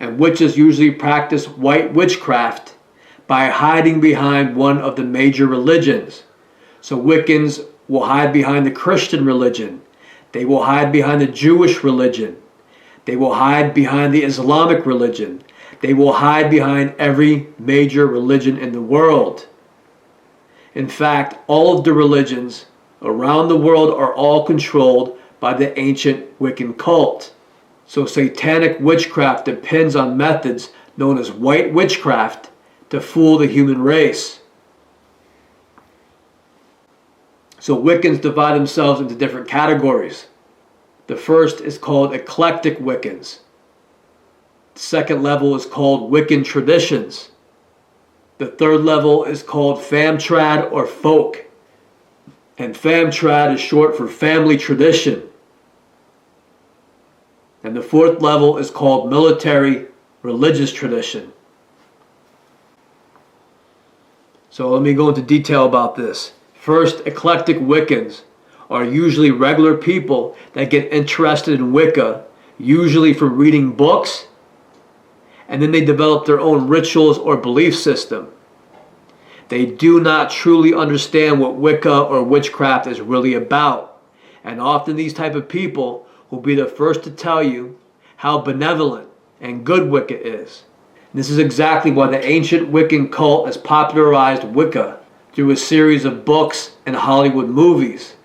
And witches usually practice white witchcraft by hiding behind one of the major religions. So Wiccans will hide behind the Christian religion. They will hide behind the Jewish religion. They will hide behind the Islamic religion. They will hide behind every major religion in the world. In fact, all of the religions around the world are all controlled by the ancient Wiccan cult. So satanic witchcraft depends on methods known as white witchcraft to fool the human race. So Wiccans divide themselves into different categories. The first is called eclectic Wiccans. The second level is called Wiccan traditions. The third level is called famtrad or folk. And famtrad is short for family tradition. And the fourth level is called military religious tradition. So let me go into detail about this. First, eclectic Wiccans are usually regular people that get interested in Wicca, usually from reading books, and then they develop their own rituals or belief system. They do not truly understand what Wicca or witchcraft is really about. And often these type of people will be the first to tell you how benevolent and good Wicca is. And this is exactly why the ancient Wiccan cult has popularized Wicca through a series of books and Hollywood movies.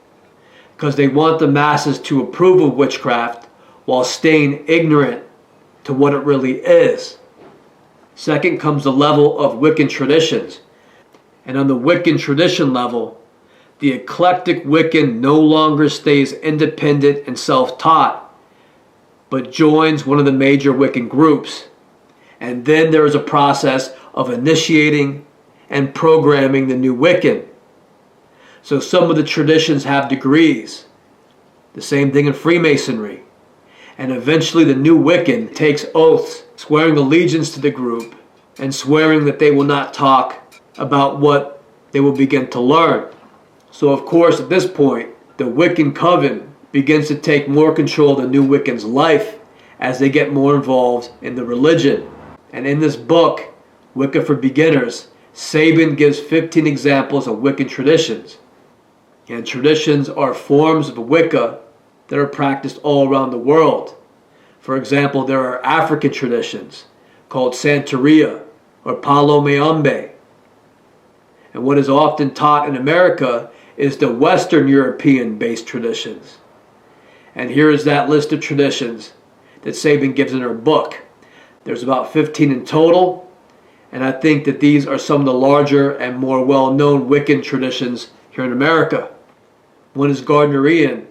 Because they want the masses to approve of witchcraft while staying ignorant to what it really is. Second comes the level of Wiccan traditions. And on the Wiccan tradition level, the eclectic Wiccan no longer stays independent and self-taught, but joins one of the major Wiccan groups. And then there is a process of initiating and programming the new Wiccan. So some of the traditions have degrees. The same thing in Freemasonry. And eventually the new Wiccan takes oaths, swearing allegiance to the group and swearing that they will not talk about what they will begin to learn. So of course at this point, the Wiccan coven begins to take more control of the new Wiccan's life as they get more involved in the religion. And in this book, Wicca for Beginners, Sabin gives 15 examples of Wiccan traditions. And traditions are forms of Wicca that are practiced all around the world. For example, there are African traditions called Santeria or Palo Mayombe. And what is often taught in America is the Western European-based traditions. And here is that list of traditions that Sabin gives in her book. There's about 15 in total, and I think that these are some of the larger and more well-known Wiccan traditions here in America. One is Gardnerian,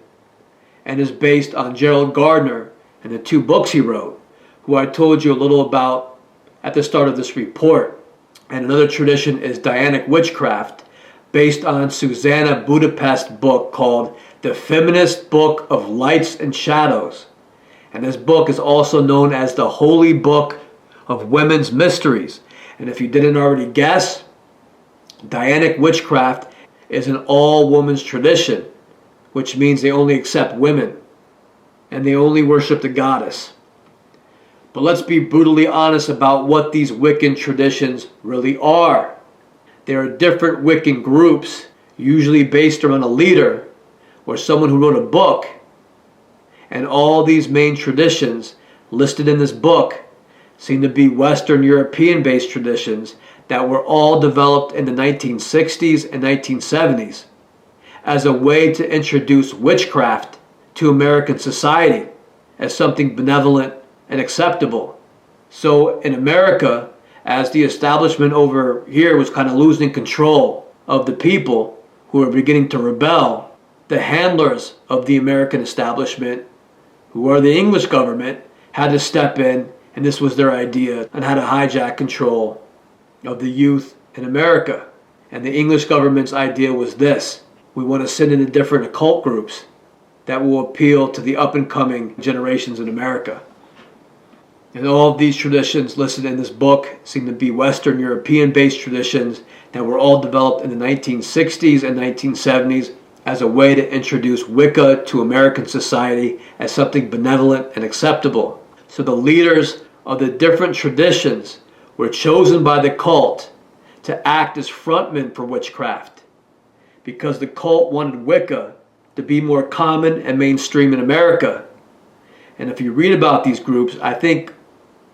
and is based on Gerald Gardner and the 2 books he wrote, who I told you a little about at the start of this report. And another tradition is Dianic Witchcraft, based on Susanna Budapest's book called The Feminist Book of Lights and Shadows. And this book is also known as the Holy Book of Women's Mysteries. And if you didn't already guess, Dianic Witchcraft is an all-woman's tradition, which means they only accept women, and they only worship the goddess. But let's be brutally honest about what these Wiccan traditions really are. There are different Wiccan groups, usually based around a leader or someone who wrote a book. And all these main traditions listed in this book seem to be Western European-based traditions that were all developed in the 1960s and 1970s as a way to introduce witchcraft to American society as something benevolent and acceptable. So in America, as the establishment over here was kind of losing control of the people who were beginning to rebel, the handlers of the American establishment, who are the English government, had to step in, and this was their idea on how to hijack control of the youth in America. And the English government's idea was this: we want to send in different occult groups that will appeal to the up-and-coming generations in America. And all of these traditions listed in this book seem to be Western European-based traditions that were all developed in the 1960s and 1970s as a way to introduce Wicca to American society as something benevolent and acceptable. So the leaders of the different traditions were chosen by the cult to act as frontmen for witchcraft, because the cult wanted Wicca to be more common and mainstream in America. And if you read about these groups, I think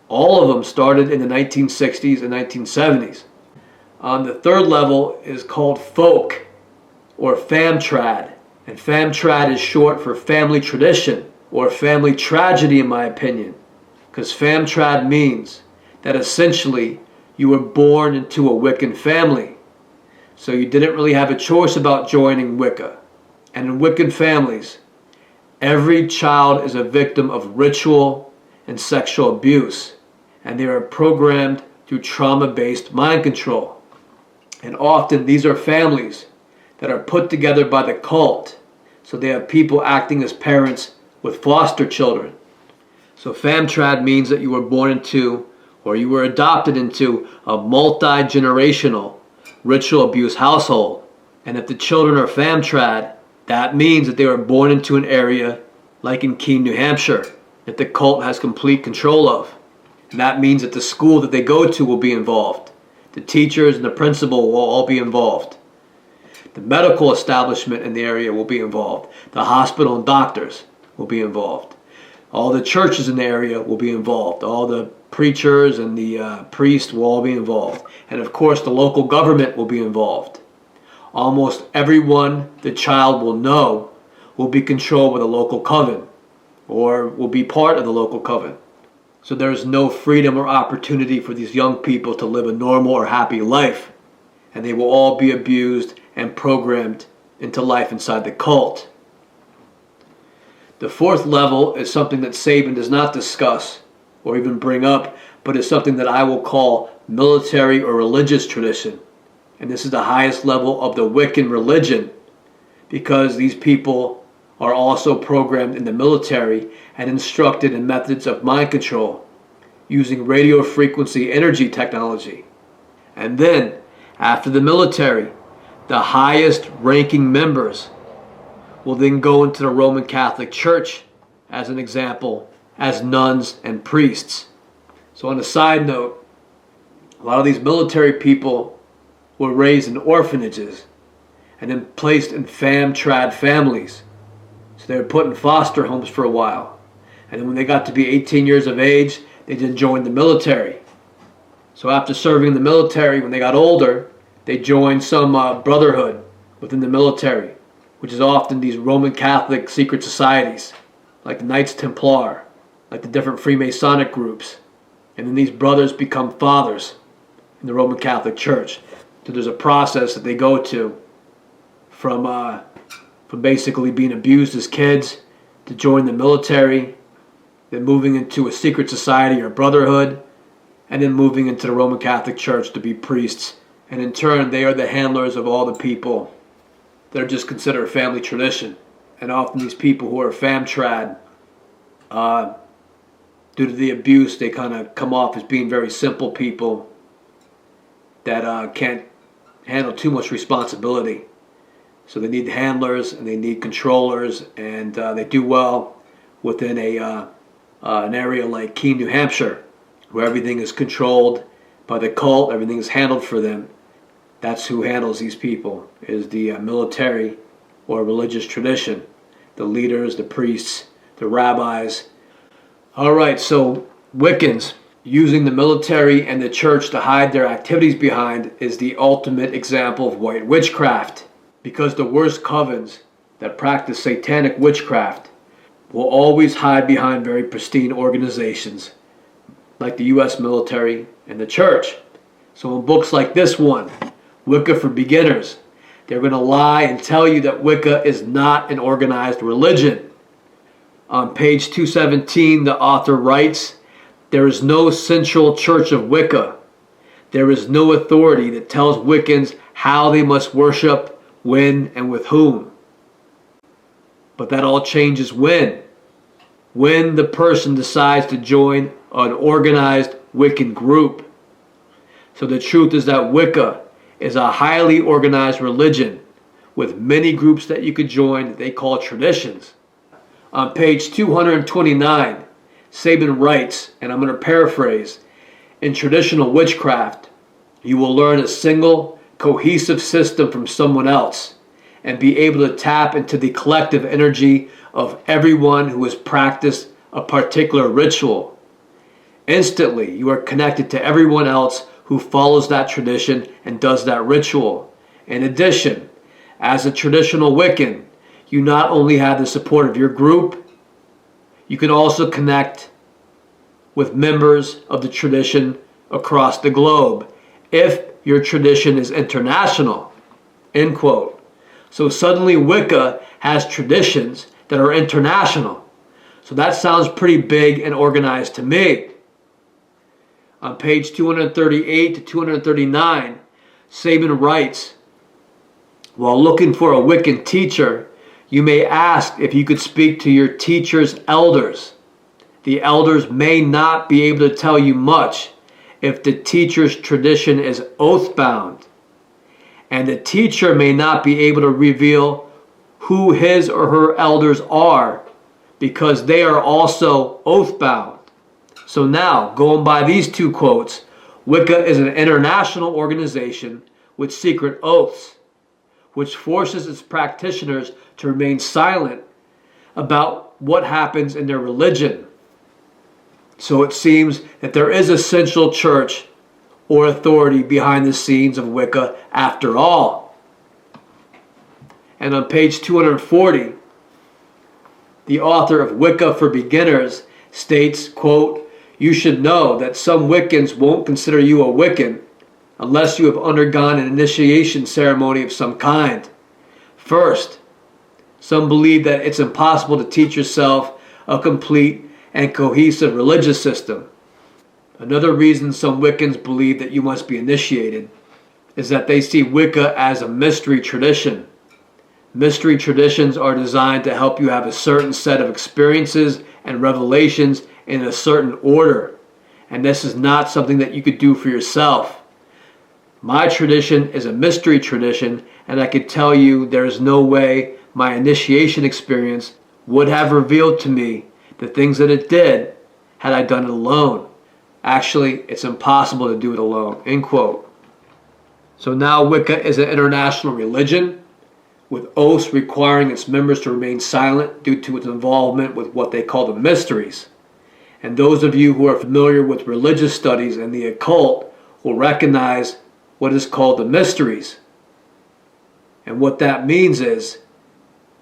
all of them started in the 1960s and 1970s. The third level is called folk or famtrad. And famtrad is short for family tradition or family tragedy, in my opinion. Because famtrad means that essentially you were born into a Wiccan family. So you didn't really have a choice about joining Wicca. And in Wiccan families, every child is a victim of ritual and sexual abuse. And they are programmed through trauma-based mind control. And often these are families that are put together by the cult. So they have people acting as parents with foster children. So famtrad means that you were born into or you were adopted into a multi-generational ritual abuse household. And if the children are famtrad, that means that they were born into an area like in Keene, New Hampshire, that the cult has complete control of. And that means that the school that they go to will be involved. The teachers and the principal will all be involved. The medical establishment in the area will be involved. The hospital and doctors will be involved. All the churches in the area will be involved. All the preachers and the priests will all be involved. And of course the local government will be involved. Almost everyone the child will know will be controlled with a local coven or will be part of the local coven. So there is no freedom or opportunity for these young people to live a normal or happy life. And they will all be abused and programmed into life inside the cult. The fourth level is something that Sabin does not discuss or even bring up, but is something that I will call military or religious tradition. And this is the highest level of the Wiccan religion, because these people are also programmed in the military and instructed in methods of mind control using radio frequency energy technology. And then, after the military, the highest ranking members will then go into the Roman Catholic Church, as an example, as nuns and priests. So on a side note, a lot of these military people were raised in orphanages and then placed in famtrad families. So they were put in foster homes for a while. And then when they got to be 18 years of age, they then joined the military. So after serving in the military, when they got older, they joined some brotherhood within the military, which is often these Roman Catholic secret societies, like the Knights Templar, like the different freemasonic groups. And then these brothers become fathers in the Roman Catholic Church. So there's a process that they go to from basically being abused as kids to join the military, then moving into a secret society or brotherhood, and then moving into the Roman Catholic Church to be priests. And in turn, they are the handlers of all the people that are just considered family tradition. And often these people who are famtrad, due to the abuse, they kind of come off as being very simple people that can't handle too much responsibility. So they need handlers and they need controllers, and they do well within an area like Keene, New Hampshire, where everything is controlled by the cult, everything is handled for them. That's who handles these people, is the military or religious tradition. The leaders, the priests, the rabbis. Alright, so Wiccans, using the military and the church to hide their activities behind, is the ultimate example of white witchcraft. Because the worst covens that practice satanic witchcraft will always hide behind very pristine organizations like the U.S. military and the church. So in books like this one, Wicca for Beginners, they're going to lie and tell you that Wicca is not an organized religion. On page 217, the author writes, "There is no central church of Wicca. There is no authority that tells Wiccans how they must worship, when, and with whom." But that all changes when? When the person decides to join an organized Wiccan group. So the truth is that Wicca is a highly organized religion with many groups that you could join that they call traditions. On page 229, Saban writes, and I'm going to paraphrase, in traditional witchcraft, you will learn a single, cohesive system from someone else and be able to tap into the collective energy of everyone who has practiced a particular ritual. Instantly, you are connected to everyone else who follows that tradition and does that ritual. In addition, as a traditional Wiccan, you not only have the support of your group, you can also connect with members of the tradition across the globe if your tradition is international. End quote. So suddenly Wicca has traditions that are international. So that sounds pretty big and organized to me. On page 238 to 239, Saban writes, while looking for a Wiccan teacher, you may ask if you could speak to your teacher's elders. The elders may not be able to tell you much if the teacher's tradition is oath-bound, and the teacher may not be able to reveal who his or her elders are because they are also oath-bound. So now, going by these two quotes, Wicca is an international organization with secret oaths, which forces its practitioners to remain silent about what happens in their religion. So it seems that there is a central church or authority behind the scenes of Wicca after all. And on page 240, the author of Wicca for Beginners states, quote, you should know that some Wiccans won't consider you a Wiccan unless you have undergone an initiation ceremony of some kind. First, some believe that it's impossible to teach yourself a complete and cohesive religious system. Another reason some Wiccans believe that you must be initiated is that they see Wicca as a mystery tradition. Mystery traditions are designed to help you have a certain set of experiences and revelations in a certain order, and this is not something that you could do for yourself. My tradition is a mystery tradition, and I could tell you there is no way my initiation experience would have revealed to me the things that it did had I done it alone. Actually, it's impossible to do it alone. End quote. So now Wicca is an international religion with oaths requiring its members to remain silent due to its involvement with what they call the mysteries. And those of you who are familiar with religious studies and the occult will recognize what is called the mysteries. And what that means is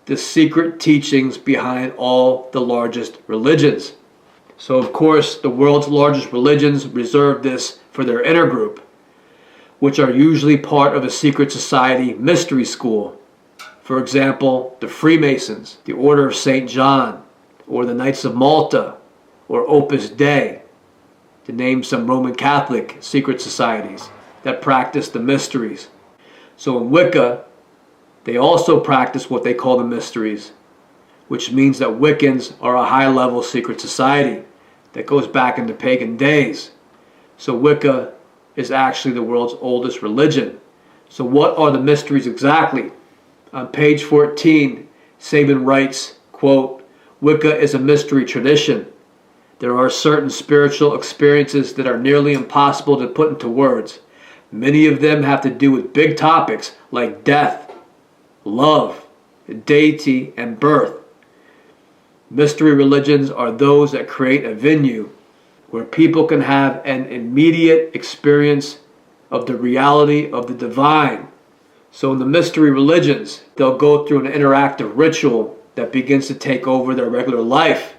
the secret teachings behind all the largest religions. So of course, the world's largest religions reserve this for their inner group, which are usually part of a secret society mystery school. For example, the Freemasons, the Order of St. John, or the Knights of Malta, or Opus Dei, to name some Roman Catholic secret societies that practice the mysteries. So in Wicca, they also practice what they call the mysteries, which means that Wiccans are a high-level secret society that goes back into pagan days. So Wicca is actually the world's oldest religion. So what are the mysteries exactly? On page 14, Saban writes, quote, Wicca is a mystery tradition. There are certain spiritual experiences that are nearly impossible to put into words. Many of them have to do with big topics like death, love, deity, and birth. Mystery religions are those that create a venue where people can have an immediate experience of the reality of the divine. So in the mystery religions, they'll go through an interactive ritual that begins to take over their regular life,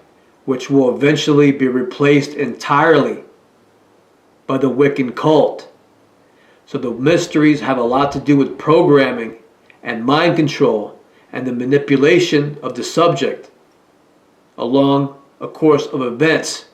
which will eventually be replaced entirely by the Wiccan cult. So the mysteries have a lot to do with programming and mind control and the manipulation of the subject along a course of events